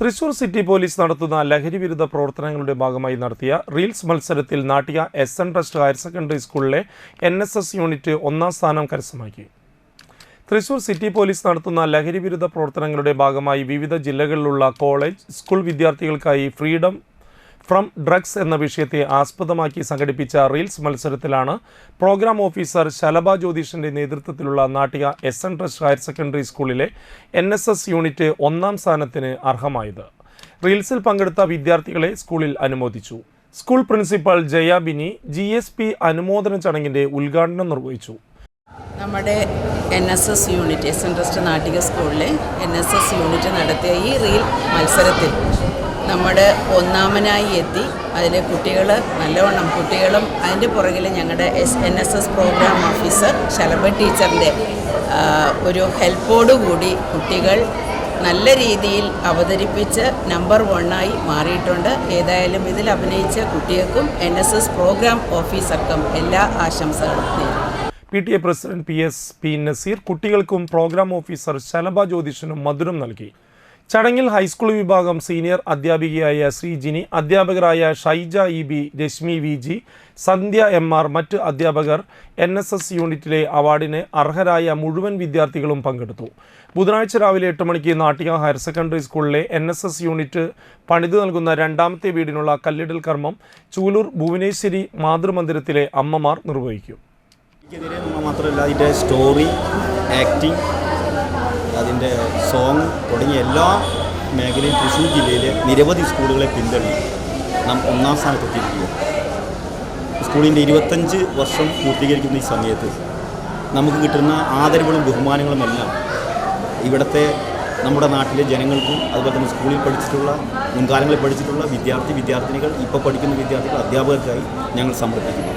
Thrissur city police നടത്തുന്ന ലഹരിവിരുദ്ധ പ്രവർത്തനങ്ങളുടെ ഭാഗമായി നടത്തിയ റീൽസ് മത്സരത്തിൽ നാട്ടിക എസ്.എൻ. ട്രസ്റ്റ് ഹയർ സെക്കൻഡറി സ്കൂളിലെ NSS യൂണിറ്റ് ഒന്നാം സ്ഥാനം കരസ്ഥമാക്കി. തൃശൂർ സിറ്റി പോലീസ് നടത്തുന്ന ലഹരിവിരുദ്ധ പ്രവർത്തനങ്ങളുടെ ഭാഗമായി വിവിധ ജില്ലകളിലുള്ള കോളേജ്, സ്കൂൾ വിദ്യാർത്ഥികൾക്കായി ഫ്രീഡം ഫ്രം ഡ്രഗ്സ് എന്ന വിഷയത്തെ ആസ്പദമാക്കി സംഘടിപ്പിച്ച റീൽസ് മത്സരത്തിലാണ് പ്രോഗ്രാം ഓഫീസർ ശലഭ ജ്യോതിഷിൻ്റെ നേതൃത്വത്തിലുള്ള നാട്ടിക എസ്.എൻ. ട്രസ്റ്റ് ഹയർ സെക്കൻഡറി സ്കൂളിലെ NSS യൂണിറ്റ് ഒന്നാം സ്ഥാനത്തിന് അർഹമായത്. റീൽസിൽ പങ്കെടുത്ത വിദ്യാർത്ഥികളെ സ്കൂളിൽ അനുമോദിച്ചു. സ്കൂൾ പ്രിൻസിപ്പൽ ജയാബിനി GSP അനുമോദന ചടങ്ങിൻ്റെ ഉദ്ഘാടനം നിർവഹിച്ചു. നമ്മുടെ NSS യൂണിറ്റ് എസ്.എൻ. ട്രസ്റ്റ് നാട്ടിക സ്കൂളിലെ NSS യൂണിറ്റ് നടത്തിയ ഈ റീൽ മത്സരത്തിൽ നമ്മുടെ ഒന്നാമനായി എത്തി. അതിൽ നല്ലവണ്ണം കുട്ടികളും അതിൻ്റെ പുറകിൽ ഞങ്ങളുടെ NSS പ്രോഗ്രാം ഓഫീസർ ശലഭ ടീച്ചറിൻ്റെ ഒരു ഹെൽപ്പോടുകൂടി കുട്ടികൾ നല്ല രീതിയിൽ അവതരിപ്പിച്ച് നമ്പർ 1 മാറിയിട്ടുണ്ട്. ഏതായാലും ഇതിൽ അഭിനയിച്ച കുട്ടികൾക്കും NSS പ്രോഗ്രാം ഓഫീസർക്കും എല്ലാ ആശംസകളും നേരുന്നു. PTA പ്രസിഡന്റ് P നസീർ കുട്ടികൾക്കും പ്രോഗ്രാം ഓഫീസർ ശലഭ ജ്യോതിഷിനും മധുരം നൽകി. ചടങ്ങിൽ ഹൈസ്കൂൾ വിഭാഗം സീനിയർ അധ്യാപികയായ ശ്രീജിനി, അധ്യാപകരായ ഷൈജ EB, രശ്മി VG, സന്ധ്യ MR, മറ്റ് അധ്യാപകർ, NSS യൂണിറ്റിലെ അവാർഡിന് അർഹരായ മുഴുവൻ വിദ്യാർത്ഥികളും പങ്കെടുത്തു. ബുധനാഴ്ച രാവിലെ 8 മണിക്ക് നാട്ടിക ഹയർ സെക്കൻഡറി സ്കൂളിലെ NSS യൂണിറ്റ് പണിതു നൽകുന്ന രണ്ടാമത്തെ വീടിനുള്ള കല്ലിടൽ കർമ്മം ചൂലൂർ ഭുവനേശ്വരി മാതൃമന്ദിരത്തിലെ അമ്മമാർ നിർവഹിക്കും. മാത്രമല്ല അതിൻ്റെ സ്റ്റോറി, ആക്ടിങ്, അതിൻ്റെ സോങ് തുടങ്ങിയ എല്ലാ മേഖലയും തൃശ്ശൂർ ജില്ലയിലെ നിരവധി സ്കൂളുകളെ പിന്തള്ളി നാം ഒന്നാം സ്ഥാനത്തെത്തിയിരിക്കുക. സ്കൂളിൻ്റെ 25 വർഷം പൂർത്തീകരിക്കുന്ന ഈ സമയത്ത് നമുക്ക് കിട്ടുന്ന ആദരവുകളും ബഹുമാനങ്ങളുമെല്ലാം ഇവിടുത്തെ നമ്മുടെ നാട്ടിലെ ജനങ്ങൾക്കും അതുപോലെ തന്നെ സ്കൂളിൽ പഠിച്ചിട്ടുള്ള മുൻകാലങ്ങളിൽ പഠിച്ചിട്ടുള്ള വിദ്യാർത്ഥിനികൾ, ഇപ്പോൾ പഠിക്കുന്ന വിദ്യാർത്ഥികൾ, അധ്യാപകർക്കായി ഞങ്ങൾ സമർപ്പിക്കുന്നു.